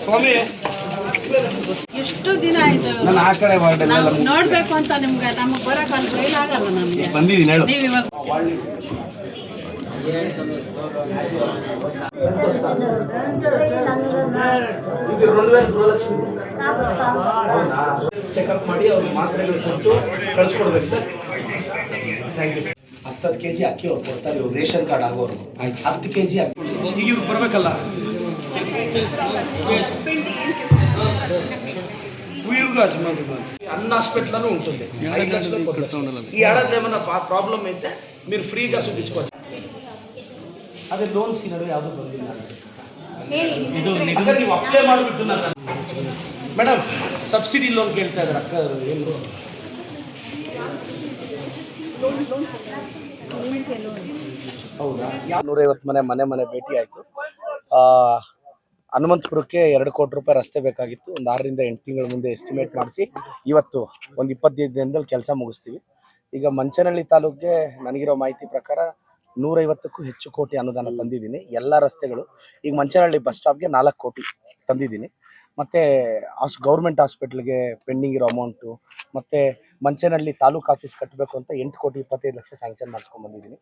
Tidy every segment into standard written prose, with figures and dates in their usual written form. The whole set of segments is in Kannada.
ಸ್ವಾಮಿ ಎಷ್ಟು ದಿನ ಆಯ್ತು ನಾನು ಆ ಕಡೆ ನಾವು ನೋಡ್ಬೇಕು ಅಂತ ನಿಮ್ಗೆ ನಮಗೆ ಬರಕಲ್ಲ ಬೈಲಾಗಲ್ಲ ನಮ್ಗೆ ಬಂದಿದ್ದೀನಿ ಹೇಳು. ನೀವು ಇವಾಗ ಇದು 2000 ಗೃಹಲಕ್ಷ್ಮಿ ಚೆಕಪ್ ಮಾಡಿ ಅವ್ರಿಗೆ ಮಾತ್ರೆಗಳು ಕೊಟ್ಟು ಕಳಿಸ್ಕೊಡ್ಬೇಕು sir. Thank you sir. 10 kg ಅಕ್ಕಿ ಅವ್ರು ಕೊಡ್ತಾರೆ, ಇವ್ರು ರೇಷನ್ ಕಾರ್ಡ್ ಆಗೋರು 10 kg ಅಕ್ಕಿ. ಈಗ ಇವ್ರು ಬರಬೇಕಲ್ಲ, ಇವ್ರಿಗೂ అన్న హాస్పిటల్ ఉంటుంది. ఈ ఏడాది ఏమైనా ప్రాబ్లం అయితే మీరు ఫ్రీగా చూపించుకోవచ్చు. ಅದೇ ಲೋನ್ಸ್ ಈ ನಡುವೆ ಯಾವುದೂ ಬಂದಿಲ್ಲ. ಇದು ನೀವು ಅಪ್ಲೈ ಮಾಡಿಬಿಟ್ಟು ನಾನು ಮೇಡಮ್ ಸಬ್ಸಿಡಿ ಲೋನ್ ಕೇಳ್ತಾ ಇದ್ದಾರೆ ಅಕ್ಕ. ಏನು ಹೌದಾ? 150 ಮನೆ ಭೇಟಿ ಆಯಿತು. ಹನುಮಂತಪುರಕ್ಕೆ 2 ಕೋಟಿ ರೂಪಾಯಿ ರಸ್ತೆ ಬೇಕಾಗಿತ್ತು. ಒಂದು 6 ರಿಂದ 8 ತಿಂಗಳ ಮುಂದೆ ಎಸ್ಟಿಮೇಟ್ ಮಾಡಿಸಿ ಇವತ್ತು ಒಂದು 25 ದಿನದಲ್ಲಿ ಕೆಲಸ ಮುಗಿಸ್ತೀವಿ. ಈಗ ಮಂಚನಹಳ್ಳಿ ತಾಲೂಕಿಗೆ ನನಗಿರೋ ಮಾಹಿತಿ ಪ್ರಕಾರ 150ಕ್ಕೂ ಹೆಚ್ಚು ಕೋಟಿ ಅನುದಾನ ತಂದಿದ್ದೀನಿ. ಎಲ್ಲ ರಸ್ತೆಗಳು ಈಗ ಮಂಚನಹಳ್ಳಿ ಬಸ್ ಸ್ಟಾಪ್ಗೆ 4 ಕೋಟಿ ತಂದಿದ್ದೀನಿ. ಮತ್ತು ಗೌರ್ಮೆಂಟ್ ಹಾಸ್ಪಿಟ್ಲಿಗೆ ಪೆಂಡಿಂಗ್ ಇರೋ ಅಮೌಂಟು, ಮತ್ತು ಮಂಚನಹಳ್ಳಿ ತಾಲೂಕು ಆಫೀಸ್ ಕಟ್ಟಬೇಕು ಅಂತ 8 ಕೋಟಿ 25 ಲಕ್ಷ ಸ್ಯಾಂಕ್ಷನ್ ಮಾಡಿಸ್ಕೊಂಡ್ಬಂದಿದ್ದೀನಿ.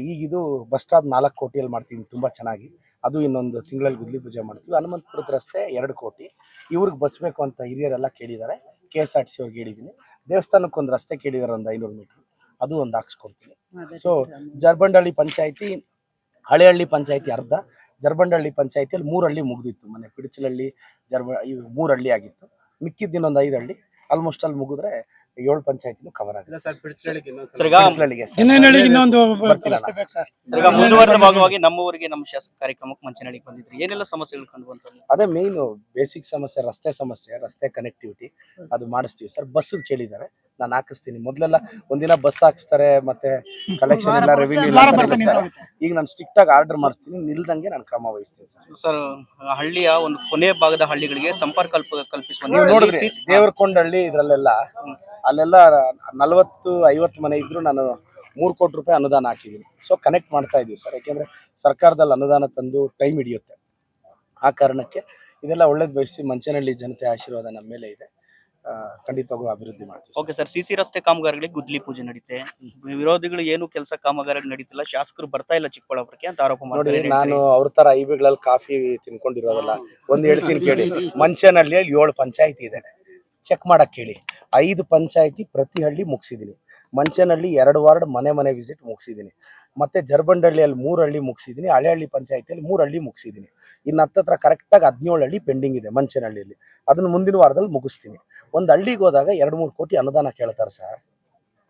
ಈಗ ಇದು ಬಸ್ ಸ್ಟಾಪ್ 4 ಕೋಟಿಯಲ್ಲಿ ಮಾಡ್ತೀನಿ ತುಂಬ ಚೆನ್ನಾಗಿ. ಅದು ಇನ್ನೊಂದು ತಿಂಗಳಲ್ಲಿ ಗುದ್ಲಿ ಪೂಜೆ ಮಾಡ್ತೀವಿ. ಹನುಮಂತಪುರದ ರಸ್ತೆ 2 ಕೋಟಿ. ಇವ್ರಿಗೆ ಬಸ್ಬೇಕು ಅಂತ ಹಿರಿಯರೆಲ್ಲ ಕೇಳಿದ್ದಾರೆ. KSRTC ಅವ್ರಿಗೆ ಹೇಳಿದ್ದೀನಿ. ದೇವಸ್ಥಾನಕ್ಕೆ ಒಂದು ರಸ್ತೆ ಕೇಳಿದ್ದಾರೆ, ಒಂದು 500 ಮೀಟ್ರ್, ಅದು ಒಂದು ಹಾಕ್ಸ್ಕೊಡ್ತೀನಿ. ಸೊ ಜರ್ಬಂಡಹಳ್ಳಿ ಪಂಚಾಯಿತಿ, ಹಳೆಹಳ್ಳಿ ಪಂಚಾಯಿತಿ ಅರ್ಧ, ಜರ್ಬಂಡಹಳ್ಳಿ ಪಂಚಾಯಿತಿಯಲ್ಲಿ 3 ಹಳ್ಳಿ ಮುಗಿದಿತ್ತು. ಮೊನ್ನೆ ಪಿಡಚಲಹಳ್ಳಿ, ಇವು 3 ಹಳ್ಳಿ ಆಗಿತ್ತು. ಮಿಕ್ಕಿದ್ದು ಇನ್ನೊಂದು 5 ಹಳ್ಳಿ ಆಲ್ಮೋಸ್ಟ್ ಅಲ್ಲಿ ಮುಗಿದ್ರೆ 7 ಪಂಚಾಯಿತಿನೂ ಕವರ್ ಆಗಿದೆ. ಮುಂದುವರೆದ ಭಾಗವಾಗಿ ನಮ್ಮ ಊರಿಗೆ ನಮ್ಮ ಶಾಸಕ ಕಾರ್ಯಕ್ರಮಕ್ಕೆ ಮಂಚನಹಳ್ಳಿಗೆ ಬಂದಿದ್ರಿ. ಏನೆಲ್ಲ ಸಮಸ್ಯೆಗಳು ಕಂಡು ಬಂತು? ಅದೇ ಮೇನ್ ಬೇಸಿಕ್ ಸಮಸ್ಯೆ, ರಸ್ತೆ ಕನೆಕ್ಟಿವಿಟಿ ಅದು ಮಾಡಿಸ್ತೀವಿ ಸರ್. ಬಸ್ ಕೇಳಿದ್ದಾರೆ, ನಾನು ಹಾಕಿಸ್ತೀನಿ. ಮೊದಲೆಲ್ಲ ಒಂದಿನ ಬಸ್ ಹಾಕಿಸ್ತಾರೆ, ಮತ್ತೆ ಕಲೆಕ್ಷನ್ ಇಲ್ಲ, ರೆವಿನ್ಯೂ ಇಲ್ಲ ಅಂತ ನಿಲ್ಲಿಸ್ತಾರೆ. ಈಗ ನಾನು ಸ್ಟ್ರಿಕ್ಟ್ ಆಗಿ ಆರ್ಡರ್ ಮಾಡಿಸ್ತೀನಿ, ನಿಲ್ದಂಗೆ ನಾನು ಕ್ರಮ ವಹಿಸ್ತೀನಿ ಸರ್. ಹಳ್ಳಿಯ ಒಂದು ಕೊನೆ ಭಾಗದ ಹಳ್ಳಿಗಳಿಗೆ ಸಂಪರ್ಕ ಕಲ್ಪಿಸುವ ನೀವು ನೋಡಿದ್ರಿ ದೇವರಕೊಂಡಹಳ್ಳಿ ಇದ್ರಲ್ಲೆಲ್ಲ, ಅಲ್ಲೆಲ್ಲ 40-50 ಮನೆ ಇದ್ರು ನಾನು 3 ಕೋಟಿ ರೂಪಾಯಿ ಅನುದಾನ ಹಾಕಿದ್ದೀನಿ. ಸೊ ಕನೆಕ್ಟ್ ಮಾಡ್ತಾ ಇದೀವಿ ಸರ್. ಯಾಕೆಂದ್ರೆ ಸರ್ಕಾರದಲ್ಲಿ ಅನುದಾನ ತಂದು ಟೈಮ್ ಹಿಡಿಯುತ್ತೆ. ಆ ಕಾರಣಕ್ಕೆ ಇದೆಲ್ಲ ಒಳ್ಳೇದು ಬಯಸಿ ಮಂಚನಹಳ್ಳಿ ಜನತೆ ಆಶೀರ್ವಾದ ನಮ್ಮ ಮೇಲೆ ಇದೆ. ಖಂಡಿತವಾಗ್ಲೂ ಅಭಿವೃದ್ಧಿ ಮಾಡ್ತೀವಿ. Okay sir. CC ರಸ್ತೆ ಕಾಮಗಾರಿಗಳಿಗೆ ಗುದ್ಲಿ ಪೂಜೆ ನಡೀತೆ. ವಿರೋಧಿಗಳು ಏನು ಕೆಲಸ ಕಾಮಗಾರಿ ನಡೀತಿಲ್ಲ, ಶಾಸಕರು ಬರ್ತಾ ಇಲ್ಲ ಚಿಕ್ಕಬಳ್ಳಾಪುರಕ್ಕೆ ಅಂತ ಆರೋಪ ಮಾಡಿ. ನಾನು ಅವ್ರ ತರ ಐಬಿಗಳಲ್ಲಿ ಕಾಫಿ ತಿನ್ಕೊಂಡಿರೋದಲ್ಲ. ಒಂದು ಹೇಳ್ತೀನಿ ಕೇಳಿ, ಮಂಚನಹಳ್ಳಿಯಲ್ಲಿ 7 ಪಂಚಾಯಿತಿ ಇದೆ, ಚೆಕ್ ಮಾಡಕ್ ಹೇಳಿ. 5 ಪಂಚಾಯಿತಿ ಪ್ರತಿ ಹಳ್ಳಿ ಮುಗಿಸಿದ್ದೀನಿ. ಮಂಚನಹಳ್ಳಿ 2 ವಾರ್ಡ್ ಮನೆ ವಿಸಿಟ್ ಮುಗಿಸಿದ್ದೀನಿ. ಮತ್ತೆ ಜರ್ಬಂಡಹಳ್ಳಿಯಲ್ಲಿ 3 ಹಳ್ಳಿ ಮುಗಿಸಿದ್ದೀನಿ. ಹಳೆಹಳ್ಳಿ ಪಂಚಾಯಿತಿಯಲ್ಲಿ 3 ಹಳ್ಳಿ ಮುಗಿಸಿದ್ದೀನಿ. ಇನ್ನು ಹತ್ತತ್ರ ಕರೆಕ್ಟಾಗಿ 17 ಹಳ್ಳಿ ಪೆಂಡಿಂಗ್ ಇದೆ ಮಂಚನಹಳ್ಳಿಯಲ್ಲಿ. ಅದನ್ನು ಮುಂದಿನ ವಾರದಲ್ಲಿ ಮುಗಿಸ್ತೀನಿ. ಒಂದು ಹಳ್ಳಿಗೆ ಹೋದಾಗ 2-3 ಕೋಟಿ ಅನುದಾನ ಕೇಳ್ತಾರೆ ಸರ್.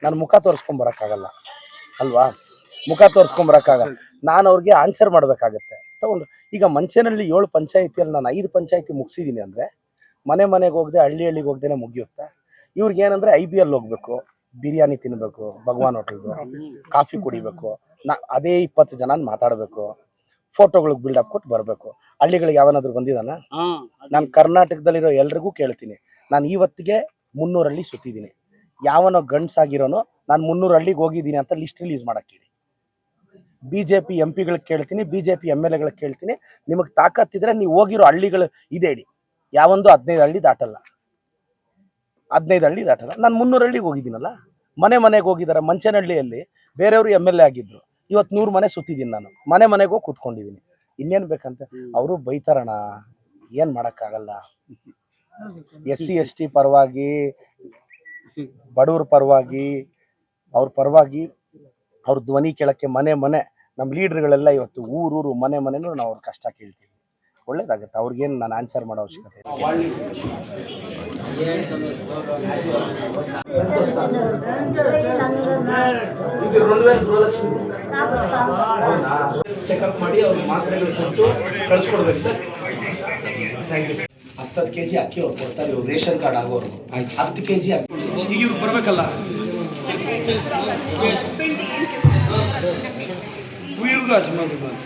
ನಾನು ಮುಖ ತೋರಿಸ್ಕೊಂಬರಕ್ಕಾಗಲ್ಲ ಅಲ್ವಾ, ಮುಖ ತೋರಿಸ್ಕೊಂಬರಕ್ಕಾಗಲ್ಲ. ನಾನು ಅವ್ರಿಗೆ ಆನ್ಸರ್ ಮಾಡಬೇಕಾಗತ್ತೆ ತಗೊಂಡು. ಈಗ ಮಂಚನಹಳ್ಳಿ 7 ಪಂಚಾಯಿತಿಯಲ್ಲಿ ನಾನು 5 ಪಂಚಾಯಿತಿ ಮುಗಿಸಿದ್ದೀನಿ ಅಂದರೆ ಮನೆಗೆ ಹೋಗದೆ, ಹಳ್ಳಿಗೆ ಹೋಗ್ದೇನೆ ಮುಗಿಯುತ್ತೆ. ಇವ್ರಿಗೆ ಏನಂದ್ರೆ IBL ಹೋಗ್ಬೇಕು, ಬಿರಿಯಾನಿ ತಿನ್ಬೇಕು, ಭಗವಾನ್ ಹೋಟೆಲ್ದು ಕಾಫಿ ಕುಡಿಬೇಕು, ಅದೇ 20 ಜನ ಮಾತಾಡಬೇಕು, ಫೋಟೋಗಳಿಗೆ ಬಿಲ್ಡಪ್ ಕೊಟ್ಟು ಬರಬೇಕು. ಹಳ್ಳಿಗಳಿಗೆ ಯಾವನಾದ್ರೂ ಬಂದಿದ್ದಾನ? ನಾನು ಕರ್ನಾಟಕದಲ್ಲಿರೋ ಎಲ್ರಿಗೂ ಕೇಳ್ತೀನಿ. ನಾನು ಇವತ್ತಿಗೆ 300 ಹಳ್ಳಿ ಸುತ್ತಿದ್ದೀನಿ. ಯಾವನೋ ಗಂಡ್ಸಾಗಿರೋನು ನಾನು 300 ಹಳ್ಳಿಗೆ ಹೋಗಿದ್ದೀನಿ ಅಂತ ಲಿಸ್ಟ್ ರಿಲೀಸ್ ಮಾಡಕ್ಕೆ ಹೇಳಿ. BJP MP ಗಳಿಗೆ ಕೇಳ್ತೀನಿ, BJP MLA ಗಳಿಗೆ ಕೇಳ್ತೀನಿ. ನಿಮಗೆ ತಾಕತ್ತಿದ್ರೆ ನೀವು ಹೋಗಿರೋ ಹಳ್ಳಿಗಳು ಇದೆ ಹೇಳಿ. ಯಾವೊಂದು 15 ಹಳ್ಳಿ ದಾಟಲ್ಲ, 15 ಹಳ್ಳಿ ದಾಟಲ್ಲ. ನಾನು 300 ಹಳ್ಳಿಗೆ ಹೋಗಿದ್ದೀನಲ್ಲ. ಮನೆಗೆ ಹೋಗಿದ್ದಾರೆ. ಮಂಚನಹಳ್ಳಿಯಲ್ಲಿ ಬೇರೆಯವರು MLA ಆಗಿದ್ರು. ಇವತ್ತು 100 ಮನೆ ಸುತ್ತಿದ್ದೀನಿ. ನಾನು ಮನೆಗೆ ಹೋಗಿ ಕೂತ್ಕೊಂಡಿದ್ದೀನಿ. ಇನ್ನೇನು ಬೇಕಂತ ಅವರು ಬೈತಾರಣ, ಏನು ಮಾಡೋಕ್ಕಾಗಲ್ಲ. SC ST ಪರವಾಗಿ, ಬಡವ್ರ ಪರವಾಗಿ, ಅವ್ರ ಪರವಾಗಿ ಅವ್ರ ಧ್ವನಿ ಕೇಳಕ್ಕೆ ಮನೆ ನಮ್ಮ ಲೀಡರ್ಗಳೆಲ್ಲ ಇವತ್ತು ಊರು ಮನೆನೂ ನಾವು ಅವ್ರ ಕಷ್ಟ ಕೇಳ್ತೀವಿ. ಒಳ್ಳೇದಾಗುತ್ತೆ. ಅವ್ರಿಗೇನು ನಾನು ಆನ್ಸರ್ ಮಾಡೋ ಅವಶ್ಯಕತೆ ಇಲ್ಲ. ಇದು 2000 ಗೃಹಲಕ್ಷ್ಮಿ ಚೆಕಪ್ ಮಾಡಿ ಅವ್ರಿಗೆ ಮಾತ್ರೆಗಳು ಕೊಟ್ಟು ಕಳಿಸ್ಕೊಡ್ಬೇಕು sir. Thank you sir. 10 kg ಅಕ್ಕಿ ಅವ್ರು ಕೊಡ್ತಾರೆ, ಇವ್ರು ರೇಷನ್ ಕಾರ್ಡ್ ಆಗೋರು 10 kg ಅಕ್ಕಿ. ಈಗ ಇವ್ರು ಬರಬೇಕಲ್ಲ, ಇವ್ರಿಗೂ